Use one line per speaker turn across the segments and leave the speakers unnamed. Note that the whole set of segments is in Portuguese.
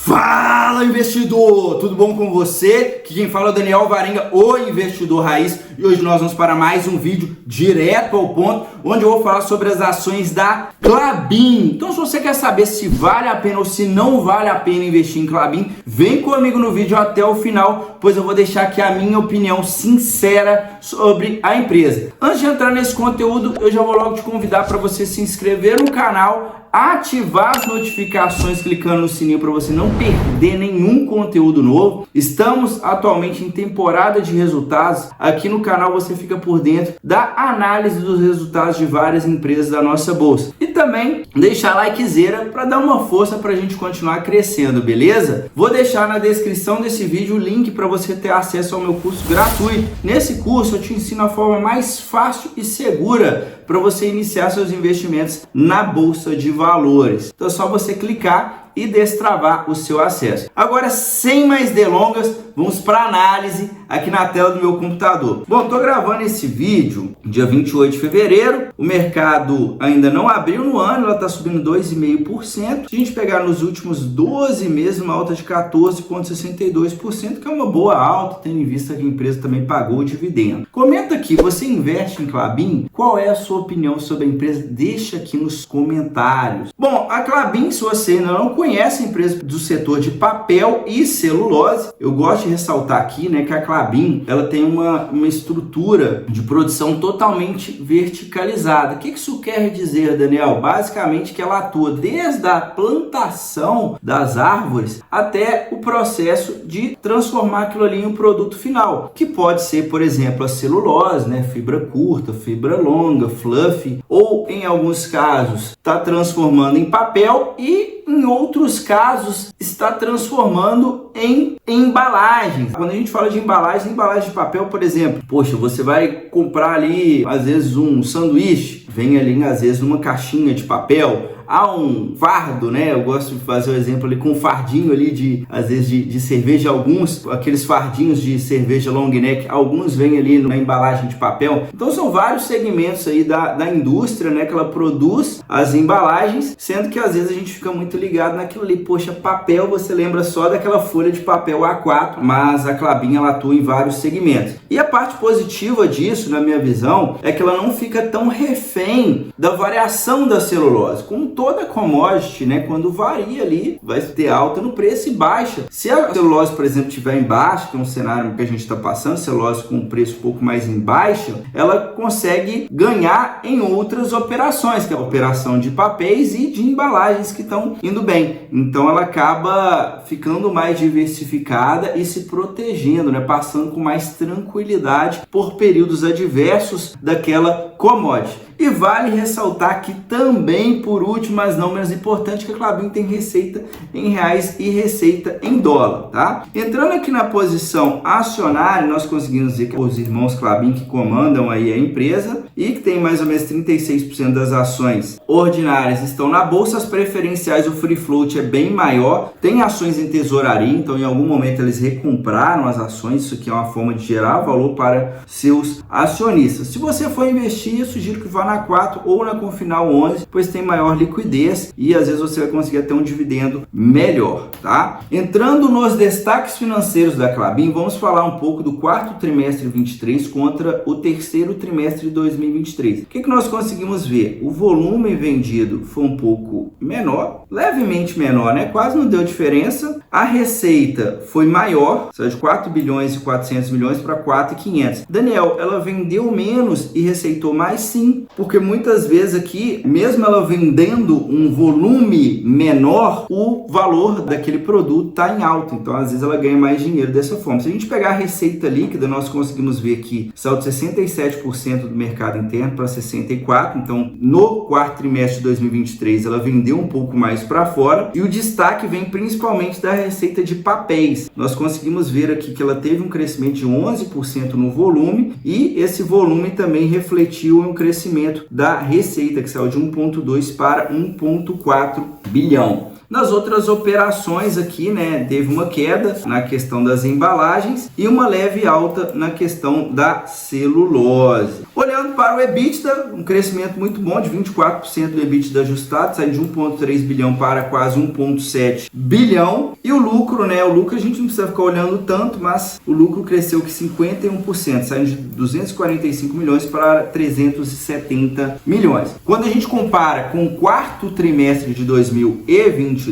Fala, investidor! Tudo bom com você? Aqui quem fala é o Daniel Varenga, o investidor raiz, e hoje nós vamos para mais um vídeo direto ao ponto, onde eu vou falar sobre as ações da Klabin. Então, se você quer saber se vale a pena ou se não vale a pena investir em Klabin, vem comigo no vídeo até o final, pois eu vou deixar aqui a minha opinião sincera sobre a empresa. Antes de entrar nesse conteúdo, eu já vou logo te convidar para você se inscrever no canal, ativar as notificações clicando no sininho para você não perder nenhum conteúdo novo. Estamos atualmente em temporada de resultados. Aqui no canal você fica por dentro da análise dos resultados de várias empresas da nossa bolsa. E também deixar likezeira para dar uma força para a gente continuar crescendo, beleza? Vou deixar na descrição desse vídeo o link para você ter acesso ao meu curso gratuito. Nesse curso eu te ensino a forma mais fácil e segura para você iniciar seus investimentos na bolsa de valores. Então é só você clicar e destravar o seu acesso. Agora, sem mais delongas, vamos para a análise aqui na tela do meu computador. Bom, estou gravando esse vídeo dia 28 de fevereiro. O mercado ainda não abriu no ano, ela está subindo 2,5%. Se a gente pegar nos últimos 12 meses, uma alta de 14,62%, que é uma boa alta, tendo em vista que a empresa também pagou o dividendo. Comenta aqui, você investe em Klabin? Qual é a sua opinião sobre a empresa? Deixa aqui nos comentários. Bom, a Klabin, se você ainda não conhece a empresa do setor de papel e celulose, eu gosto de ressaltar aqui, né, que a Klabin, ela tem uma estrutura de produção totalmente verticalizada. O que isso quer dizer, Daniel? Basicamente que ela atua desde a plantação das árvores até o processo de transformar aquilo ali em um produto final, que pode ser, por exemplo, a celulose, né, fibra curta, fibra longa, fluff, ou em alguns casos está transformando em papel e em outros casos está transformando em embalagens. Quando a gente fala de embalagem de papel, por exemplo, poxa, você vai comprar ali às vezes um sanduíche, vem ali às vezes numa caixinha de papel. Há um fardo, né? Eu gosto de fazer o exemplo ali com um fardinho ali às vezes de cerveja, alguns, aqueles fardinhos de cerveja long neck, alguns vêm ali na embalagem de papel. Então são vários segmentos aí da indústria, né? Que ela produz as embalagens, sendo que às vezes a gente fica muito ligado naquilo ali, poxa, papel, você lembra só daquela folha de papel A4, mas a Klabin, ela atua em vários segmentos. E a parte positiva disso, na minha visão, é que ela não fica tão refém da variação da celulose, como toda commodity, né, quando varia ali, vai ter alta no preço e baixa. Se a celulose, por exemplo, estiver em baixa, que é um cenário que a gente está passando, celulose com um preço um pouco mais em baixa, ela consegue ganhar em outras operações, que é a operação de papéis e de embalagens que estão indo bem. Então ela acaba ficando mais diversificada e se protegendo, né, passando com mais tranquilidade por períodos adversos daquela commodity. E vale ressaltar que também, por último, mas não menos importante, que a Klabin tem receita em reais e receita em dólar, tá? Entrando aqui na posição acionária, nós conseguimos ver que os irmãos Klabin que comandam aí a empresa e que tem mais ou menos 36% das ações ordinárias estão na bolsa, as preferenciais, o free float é bem maior, tem ações em tesouraria, então em algum momento eles recompraram as ações, isso aqui é uma forma de gerar valor para seus acionistas. Se você for investir, eu sugiro que vá na 4 ou na Confinal 11, pois tem maior liquidez e às vezes você vai conseguir ter um dividendo melhor, tá? Entrando nos destaques financeiros da Klabin, vamos falar um pouco do quarto trimestre de 23 contra o terceiro trimestre de 2023. O que nós conseguimos ver? O volume vendido foi um pouco menor, levemente menor, né? Quase não deu diferença. A receita foi maior, ou seja, de 4 bilhões e 400 milhões para 4,500. Daniel, ela vendeu menos e receitou mais? Sim, porque muitas vezes aqui, mesmo ela vendendo um volume menor, o valor daquele produto está em alta. Então, às vezes, ela ganha mais dinheiro dessa forma. Se a gente pegar a receita líquida, nós conseguimos ver que saiu de 67% do mercado interno para 64%. Então, no quarto trimestre de 2023, ela vendeu um pouco mais para fora. E o destaque vem principalmente da receita de papéis. Nós conseguimos ver aqui que ela teve um crescimento de 11% no volume e esse volume também refletiu em um crescimento da receita, que saiu de 1,2 para 1,4 bilhão. Nas outras operações aqui, né, teve uma queda na questão das embalagens e uma leve alta na questão da celulose. Olhando para o EBITDA, um crescimento muito bom de 24% do EBITDA ajustado, saindo de 1,3 bilhão para quase 1,7 bilhão. E o lucro, né, o lucro a gente não precisa ficar olhando tanto, mas o lucro cresceu que 51%, saindo de 245 milhões para 370 milhões. Quando a gente compara com o quarto trimestre de 2022,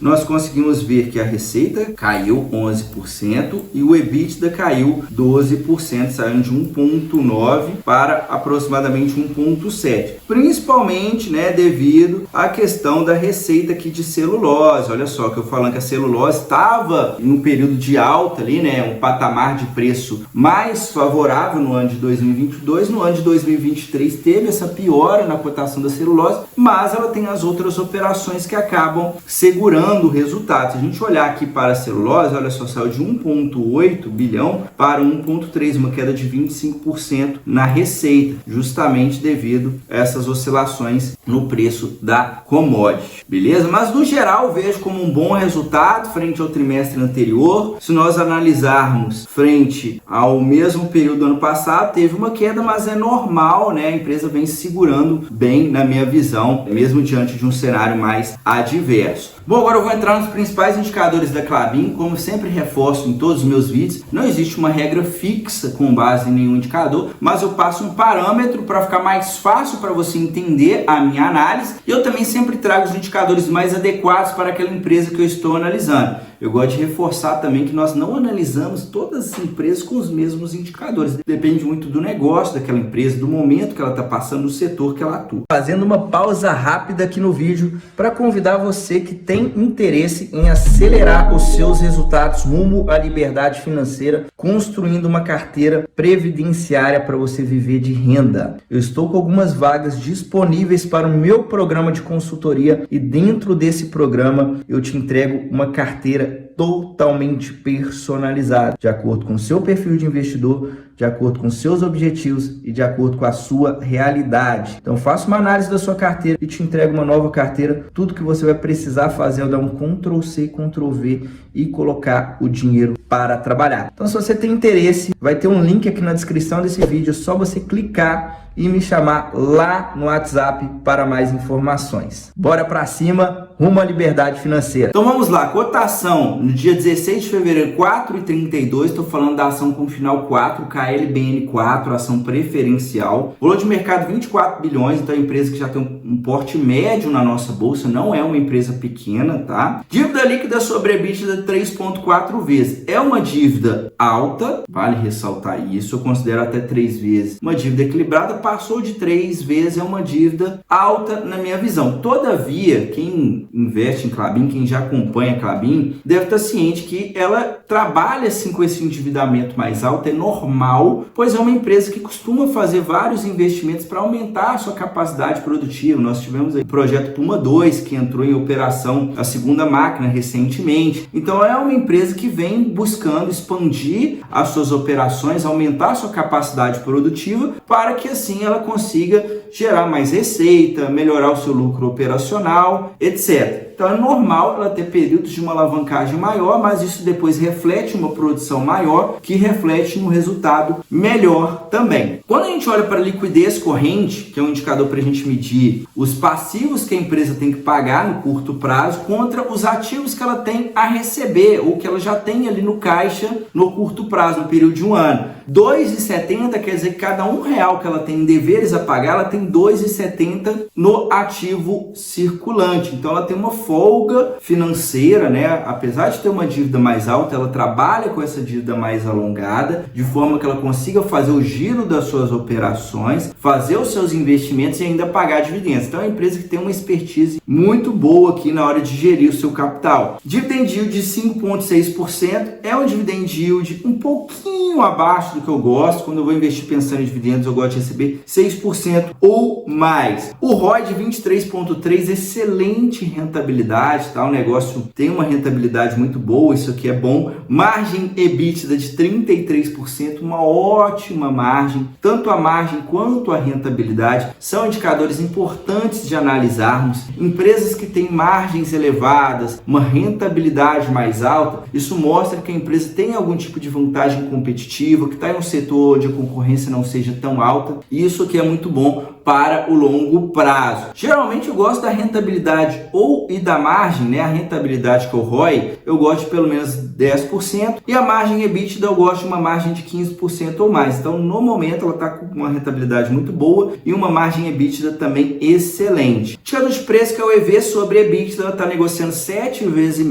nós conseguimos ver que a receita caiu 11% e o EBITDA caiu 12%, saindo de 1,9 para aproximadamente 1,7. Principalmente, né, devido à questão da receita aqui de celulose. Olha só que eu falando que a celulose estava em um período de alta ali, né, um patamar de preço mais favorável no ano de 2022. No ano de 2023 teve essa piora na cotação da celulose, mas ela tem as outras operações que acabam segurando o resultado. Se a gente olhar aqui para a celulose, olha só, saiu de 1,8 bilhão para 1,3, uma queda de 25% na receita, justamente devido a essas oscilações no preço da commodity, beleza? Mas no geral eu vejo como um bom resultado frente ao trimestre anterior. Se nós analisarmos frente ao mesmo período do ano passado, teve uma queda, mas é normal, né? A empresa vem se segurando bem, na minha visão, mesmo diante de um cenário mais adverso. Bom, agora eu vou entrar nos principais indicadores da Klabin. Como sempre reforço em todos os meus vídeos, não existe uma regra fixa com base em nenhum indicador, mas eu passo um parâmetro para ficar mais fácil para você entender a minha análise, e eu também sempre trago os indicadores mais adequados para aquela empresa que eu estou analisando. Eu gosto de reforçar também que nós não analisamos todas as empresas com os mesmos indicadores. Depende muito do negócio daquela empresa, do momento que ela está passando, no setor que ela atua. Fazendo uma pausa rápida aqui no vídeo para convidar você que tem interesse em acelerar os seus resultados rumo à liberdade financeira, construindo uma carteira previdenciária para você viver de renda. Eu estou com algumas vagas disponíveis para o meu programa de consultoria e dentro desse programa eu te entrego uma carteira totalmente personalizada, de acordo com o seu perfil de investidor, de acordo com seus objetivos e de acordo com a sua realidade. Então faça uma análise da sua carteira e te entrego uma nova carteira. Tudo que você vai precisar fazer é dar um Ctrl+C, Ctrl+V e colocar o dinheiro para trabalhar. Então se você tem interesse, vai ter um link aqui na descrição desse vídeo, é só você clicar e me chamar lá no WhatsApp para mais informações. Bora para cima, rumo à liberdade financeira. Então vamos lá, cotação no dia 16 de fevereiro, 4,32, estou falando da ação com final 4, KLBN4, ação preferencial. Valor de mercado 24 bilhões, então é uma empresa que já tem um porte médio na nossa bolsa, não é uma empresa pequena, tá? Dívida líquida sobre EBITDA 3,4 vezes. É uma dívida alta, vale ressaltar isso, eu considero até 3 vezes. Uma dívida equilibrada, passou de 3 vezes, é uma dívida alta na minha visão. Todavia, quem investe em Klabin, quem já acompanha a Klabin, deve estar ciente que ela trabalha assim com esse endividamento mais alto, é normal, pois é uma empresa que costuma fazer vários investimentos para aumentar a sua capacidade produtiva. Nós tivemos aí o projeto Puma 2, que entrou em operação a segunda máquina recentemente. Então é uma empresa que vem buscando expandir as suas operações, aumentar a sua capacidade produtiva para que assim ela consiga gerar mais receita, melhorar o seu lucro operacional, etc. Então é normal ela ter períodos de uma alavancagem maior, mas isso depois reflete uma produção maior, que reflete um resultado melhor também. Quando a gente olha para a liquidez corrente, que é um indicador para a gente medir os passivos que a empresa tem que pagar no curto prazo contra os ativos que ela tem a receber ou que ela já tem ali no caixa no curto prazo, no período de um ano. 2,70 quer dizer que cada R$1 que ela tem em deveres a pagar, ela tem 2,70 no ativo circulante. Então ela tem uma folga financeira, né? Apesar de ter uma dívida mais alta, ela trabalha com essa dívida mais alongada, de forma que ela consiga fazer o giro das suas operações, fazer os seus investimentos e ainda pagar dividendos. Então é uma empresa que tem uma expertise muito boa aqui na hora de gerir o seu capital. Dividend yield de 5,6% é um dividend yield um pouquinho abaixo do que eu gosto. Quando eu vou investir pensando em dividendos, eu gosto de receber 6% ou mais. O ROI de 23,3%, excelente rentabilidade rentabilidade, tá? O negócio tem uma rentabilidade muito boa, isso aqui é bom. Margem EBITDA de 33%, uma ótima margem. Tanto a margem quanto a rentabilidade são indicadores importantes de analisarmos. Empresas que têm margens elevadas, uma rentabilidade mais alta, isso mostra que a empresa tem algum tipo de vantagem competitiva, que está em um setor onde a concorrência não seja tão alta, e isso aqui é muito bom para o longo prazo. Geralmente eu gosto da rentabilidade e da margem, né? A rentabilidade que é o ROI, eu gosto de pelo menos 10%, e a margem EBITDA eu gosto de uma margem de 15% ou mais. Então, no momento, ela está com uma rentabilidade muito boa e uma margem EBITDA também excelente. Indicador de preço, que é o EV sobre EBITDA, ela está negociando 7,5 vezes.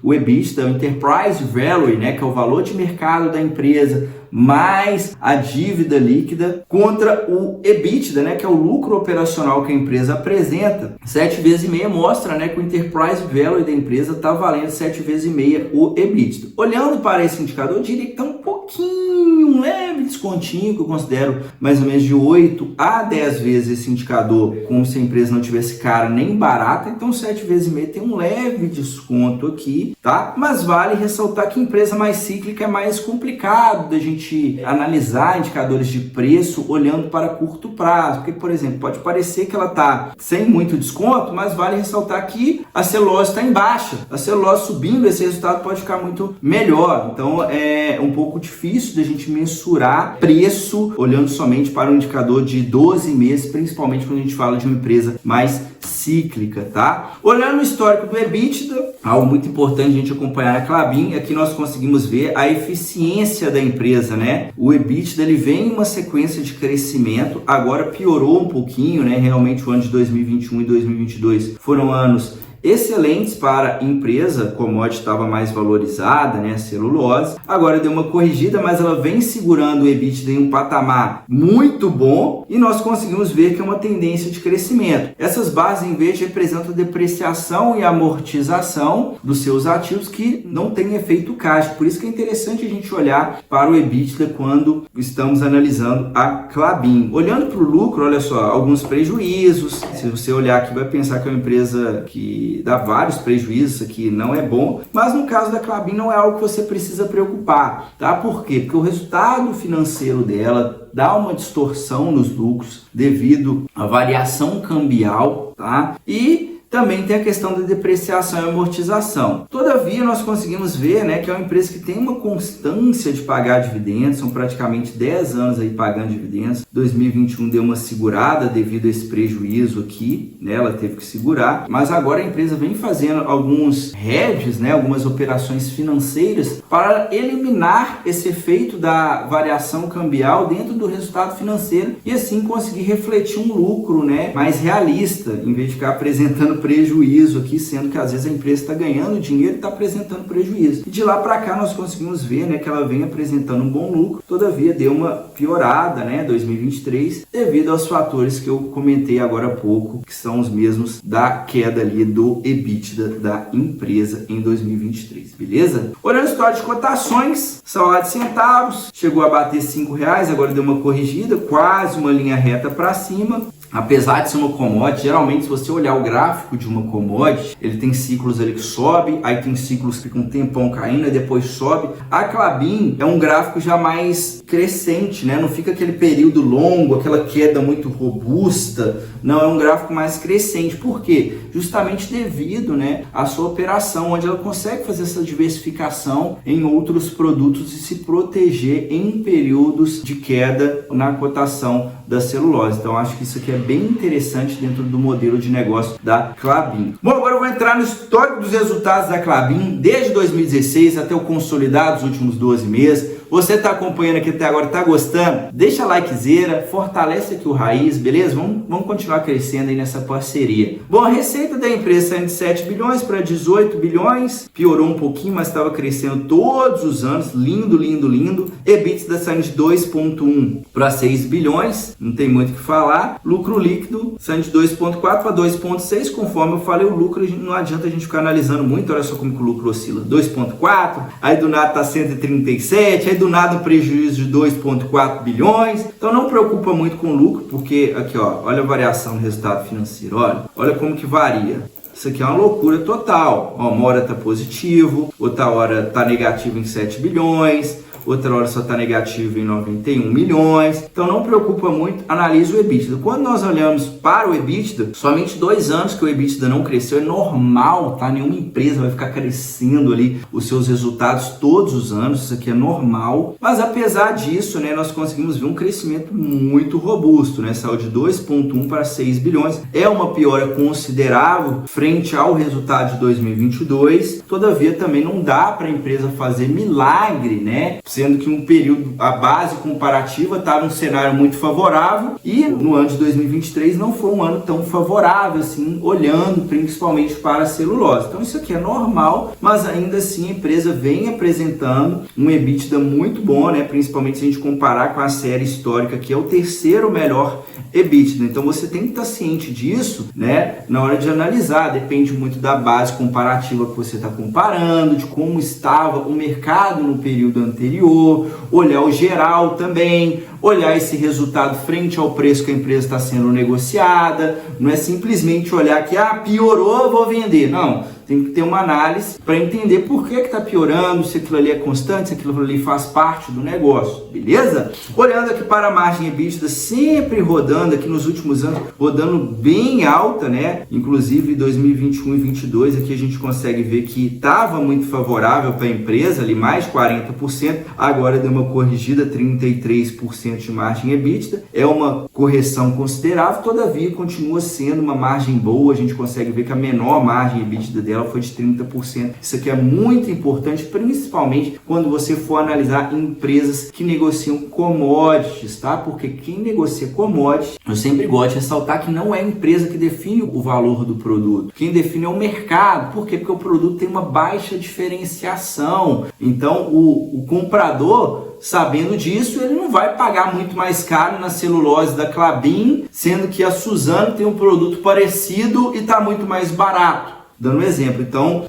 O EBITDA, o Enterprise Value, né? Que é o valor de mercado da empresa, mais a dívida líquida contra o EBITDA, né, que é o lucro operacional que a empresa apresenta. 7,5 vezes mostra, né, que o Enterprise Value da empresa está valendo 7,5 vezes o EBITDA. Olhando para esse indicador, eu diria que está um leve descontinho, que eu considero mais ou menos de 8 a 10 vezes esse indicador, como se a empresa não tivesse cara nem barata. Então 7,5 vezes tem um leve desconto aqui, tá? Mas vale ressaltar que empresa mais cíclica é mais complicado da gente analisar indicadores de preço olhando para curto prazo, porque, por exemplo, pode parecer que ela está sem muito desconto, mas vale ressaltar que a celulose está em baixa. A celulose subindo, esse resultado pode ficar muito melhor. Então é um pouco difícil da gente mensurar preço olhando somente para um indicador de 12 meses, principalmente quando a gente fala de uma empresa mais cíclica, tá? Olhando o histórico do EBITDA, algo muito importante a gente acompanhar a Klabin, aqui nós conseguimos ver a eficiência da empresa, né? O EBITDA, ele vem em uma sequência de crescimento, agora piorou um pouquinho, né? Realmente o ano de 2021 e 2022 foram anos excelentes para a empresa, a commodity estava mais valorizada, né, a celulose. Agora deu uma corrigida, mas ela vem segurando o EBITDA em um patamar muito bom e nós conseguimos ver que é uma tendência de crescimento. Essas bases, em vez, representam depreciação e amortização dos seus ativos que não tem efeito caixa. Por isso que é interessante a gente olhar para o EBITDA quando estamos analisando a Klabin. Olhando para o lucro, olha só, alguns prejuízos. Se você olhar aqui, vai pensar que é uma empresa que dá vários prejuízos, isso aqui não é bom, mas no caso da Klabin não é algo que você precisa preocupar, tá? Por quê? Porque o resultado financeiro dela dá uma distorção nos lucros devido à variação cambial, tá? E também tem a questão da depreciação e amortização. Todavia, nós conseguimos ver, né, que é uma empresa que tem uma constância de pagar dividendos, são praticamente 10 anos aí pagando dividendos. 2021 deu uma segurada devido a esse prejuízo aqui, né, ela teve que segurar, mas agora a empresa vem fazendo alguns hedges, né, algumas operações financeiras para eliminar esse efeito da variação cambial dentro do resultado financeiro e assim conseguir refletir um lucro, né, mais realista, em vez de ficar apresentando prejuízo aqui, sendo que às vezes a empresa está ganhando dinheiro e está apresentando prejuízo. E de lá para cá nós conseguimos ver, né, que ela vem apresentando um bom lucro, todavia deu uma piorada, né, 2023, devido aos fatores que eu comentei agora há pouco, que são os mesmos da queda ali do EBITDA da empresa em 2023, beleza? Olhando o histórico de cotações, salário de centavos, chegou a bater R$5, agora deu uma corrigida, quase uma linha reta para cima. Apesar de ser uma commodity, geralmente se você olhar o gráfico de uma commodity, ele tem ciclos ali que sobe, aí tem ciclos que ficam um tempão caindo e depois sobe. A Klabin é um gráfico já mais crescente, né? Não fica aquele período longo, aquela queda muito robusta. Não, é um gráfico mais crescente. Por quê? Justamente devido, né, à sua operação, onde ela consegue fazer essa diversificação em outros produtos e se proteger em períodos de queda na cotação da celulose. Então acho que isso aqui é bem interessante dentro do modelo de negócio da Klabin. Bom, agora eu vou entrar no histórico dos resultados da Klabin desde 2016 até o consolidado dos últimos 12 meses. Você está acompanhando aqui até agora, está gostando? Deixa likezeira, fortalece aqui o Raiz, beleza? Vamos continuar crescendo aí nessa parceria. Bom, a receita da empresa saindo de 7 bilhões para 18 bilhões, piorou um pouquinho, mas estava crescendo todos os anos, lindo, lindo, lindo. EBITDA saindo de 2,1 para 6 bilhões, não tem muito o que falar. Lucro líquido saindo de 2,4 para 2,6, conforme eu falei, o lucro não adianta a gente ficar analisando muito, olha só como que o lucro oscila. 2,4, aí do nada está 137, aí do nada um prejuízo de 2,4 bilhões, então não preocupa muito com o lucro, porque aqui ó, olha a variação do resultado financeiro, olha como que varia. Isso aqui é uma loucura total. Ó, uma hora está positivo, outra hora está negativo em 7 bilhões, outra hora só está negativo em 91 milhões. Então não preocupa muito, analise o EBITDA. Quando nós olhamos para o EBITDA, somente 2 anos que o EBITDA não cresceu, é normal, tá? Nenhuma empresa vai ficar crescendo ali os seus resultados todos os anos, isso aqui é normal. Mas apesar disso, né, nós conseguimos ver um crescimento muito robusto, né? Saiu de 2,1 para 6 bilhões. É uma piora considerável frente ao resultado de 2022. Todavia, também não dá para a empresa fazer milagre, né? Sendo que um período, a base comparativa estava um cenário muito favorável e no ano de 2023 não foi um ano tão favorável assim, olhando principalmente para a celulose. Então isso aqui é normal, mas ainda assim a empresa vem apresentando um EBITDA muito bom, né? Principalmente se a gente comparar com a série histórica, que é o terceiro melhor EBITDA. Então você tem que estar ciente disso, né? Na hora de analisar, depende muito da base comparativa que você está comparando, de como estava o mercado no período anterior, olhar o geral também, olhar esse resultado frente ao preço que a empresa está sendo negociada. Não é simplesmente olhar que piorou, vou vender. Não, tem que ter uma análise para entender por que está piorando, se aquilo ali é constante, se aquilo ali faz parte do negócio, beleza? Olhando aqui para a margem EBITDA, sempre rodando aqui nos últimos anos, rodando bem alta, né? Inclusive 2021 e 2022, aqui a gente consegue ver que estava muito favorável para a empresa, ali mais 40%, agora deu uma corrigida, 33% de margem EBITDA, é uma correção considerável, todavia continua sendo uma margem boa, a gente consegue ver que a menor margem EBITDA dela foi de 30%. Isso aqui é muito importante, principalmente quando você for analisar empresas que negociam commodities, tá? Porque quem negocia commodities, eu sempre gosto de ressaltar que não é a empresa que define o valor do produto. Quem define é o mercado. Por quê? Porque o produto tem uma baixa diferenciação. Então, o comprador, sabendo disso, ele não vai pagar muito mais caro na celulose da Klabin, sendo que a Suzano tem um produto parecido e está muito mais barato. Dando um exemplo, então,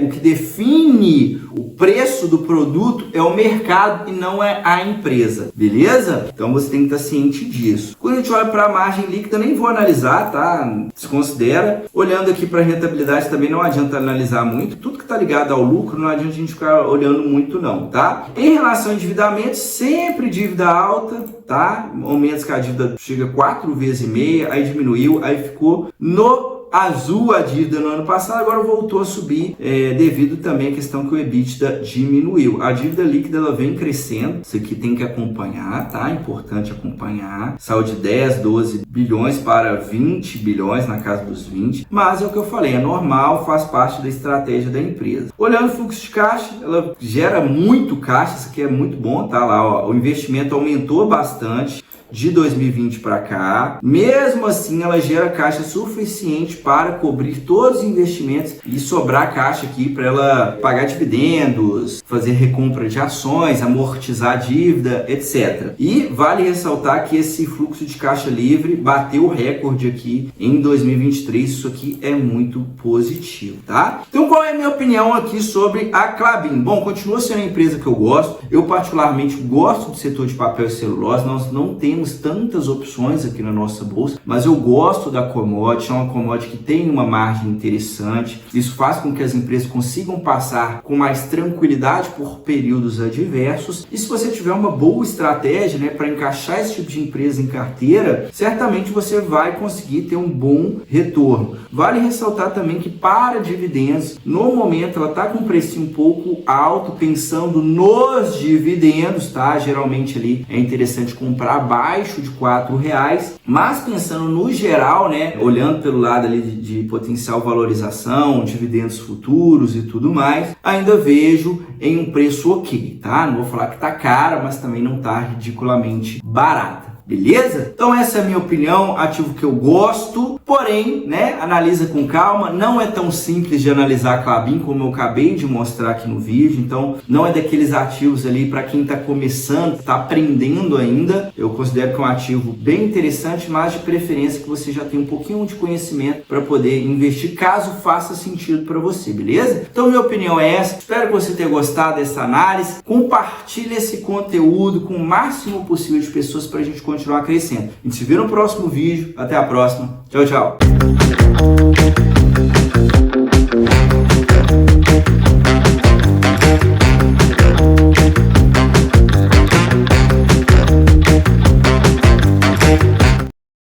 o que define o preço do produto é o mercado e não é a empresa, beleza? Então você tem que estar ciente disso. Quando a gente olha para a margem líquida, nem vou analisar, tá? Desconsidera. Olhando aqui para a rentabilidade também não adianta analisar muito. Tudo que está ligado ao lucro não adianta a gente ficar olhando muito não, tá? Em relação ao endividamento, sempre dívida alta, tá? Momentos que a dívida chega 4,5 vezes, aí diminuiu, aí ficou no azul a dívida no ano passado, agora voltou a subir devido também à questão que o EBITDA diminuiu. A dívida líquida ela vem crescendo, isso aqui tem que acompanhar, tá? Importante acompanhar. Saiu de 10, 12 bilhões para 20 bilhões, na casa dos 20, mas é o que eu falei, é normal, faz parte da estratégia da empresa. Olhando o fluxo de caixa, ela gera muito caixa, isso aqui é muito bom, tá? Lá, ó, o investimento aumentou bastante de 2020 para cá. Mesmo assim, ela gera caixa suficiente para cobrir todos os investimentos e sobrar caixa aqui para ela pagar dividendos, fazer recompra de ações, amortizar a dívida, etc. E vale ressaltar que esse fluxo de caixa livre bateu o recorde aqui em 2023. Isso aqui é muito positivo, tá? Então, qual é a minha opinião aqui sobre a Klabin? Bom, continua sendo a empresa que eu gosto. Eu particularmente gosto do setor de papel e celulose. Nós não temos tantas opções aqui na nossa bolsa, mas eu gosto da commodity, é uma commodity que tem uma margem interessante. Isso faz com que as empresas consigam passar com mais tranquilidade por períodos adversos. E se você tiver uma boa estratégia, né, para encaixar esse tipo de empresa em carteira, certamente você vai conseguir ter um bom retorno. Vale ressaltar também que para dividendos, no momento ela está com um preço um pouco alto, pensando nos dividendos, tá? Geralmente ali é interessante comprar abaixo de R$4, mas pensando no geral, né, olhando pelo lado ali de potencial valorização, dividendos futuros e tudo mais, ainda vejo em um preço ok, tá? Não vou falar que tá cara, mas também não tá ridiculamente barata. Beleza? Então essa é a minha opinião, ativo que eu gosto, porém, né, analisa com calma, não é tão simples de analisar a Klabin como eu acabei de mostrar aqui no vídeo, então não é daqueles ativos ali para quem está começando, está aprendendo ainda. Eu considero que é um ativo bem interessante, mas de preferência que você já tenha um pouquinho de conhecimento para poder investir, caso faça sentido para você, beleza? Então minha opinião é essa, espero que você tenha gostado dessa análise, compartilhe esse conteúdo com o máximo possível de pessoas para a gente continuar crescendo. A gente se vê no próximo vídeo. Até a próxima. Tchau, tchau.